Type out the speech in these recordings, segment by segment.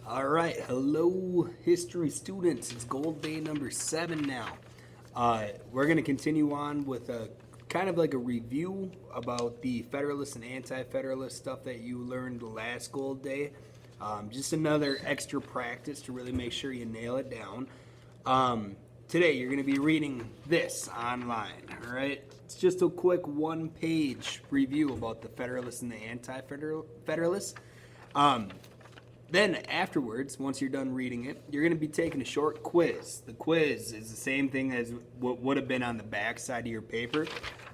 All right, hello, history students. It's gold day number 7 now. We're going to continue on with a kind of like a review about the Federalist and Anti-Federalist stuff that you learned last gold day. Just another extra practice to really make sure you nail it down. Today, you're going to be reading this online, all right? It's just a quick one-page review about the Federalist and the Anti-Federalist. Then afterwards, once you're done reading it, you're going to be taking a short quiz. The quiz is the same thing as what would have been on the back side of your paper,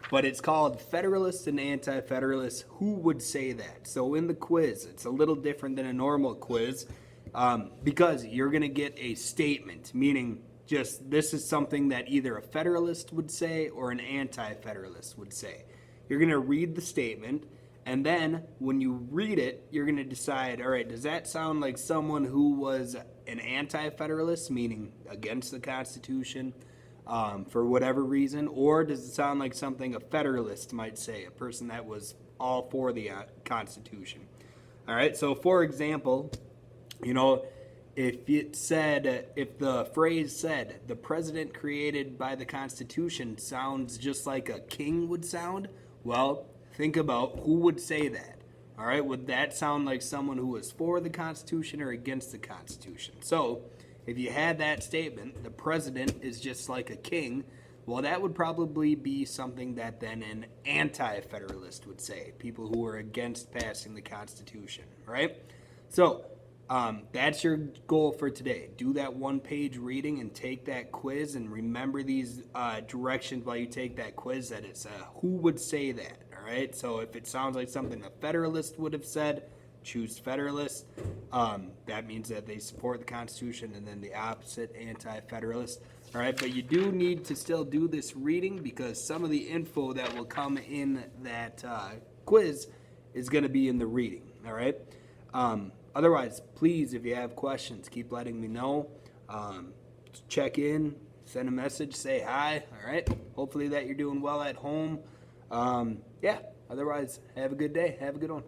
but it's called Federalist and Anti-Federalist. Who would say that? So in the quiz, it's a little different than a normal quiz because you're going to get a statement, meaning just this is something that either a Federalist would say or an Anti-Federalist would say. You're going to read the statement. And then when you read it, you're going to decide, all right, does that sound like someone who was an anti-federalist, meaning against the Constitution for whatever reason, or does it sound like something a federalist might say, a person that was all for the Constitution? All right, so for example, if the phrase said, the president created by the Constitution sounds just like a king would sound, well, think about who would say that. All right, would that sound like someone who was for the Constitution or against the Constitution? So, if you had that statement, the president is just like a king, well, that would probably be something that then an anti-federalist would say, people who are against passing the Constitution, right? So, that's your goal for today. Do that one-page reading and take that quiz and remember these directions while you take that quiz that it's who would say that, all right? So if it sounds like something a Federalist would have said, choose Federalist. That means that they support the Constitution, and then the opposite, Anti-Federalist. All right, but you do need to still do this reading because some of the info that will come in that quiz is going to be in the reading, all right? Otherwise, please, if you have questions, keep letting me know. Check in, send a message, say hi, all right? Hopefully that you're doing well at home. Otherwise, have a good day. Have a good one.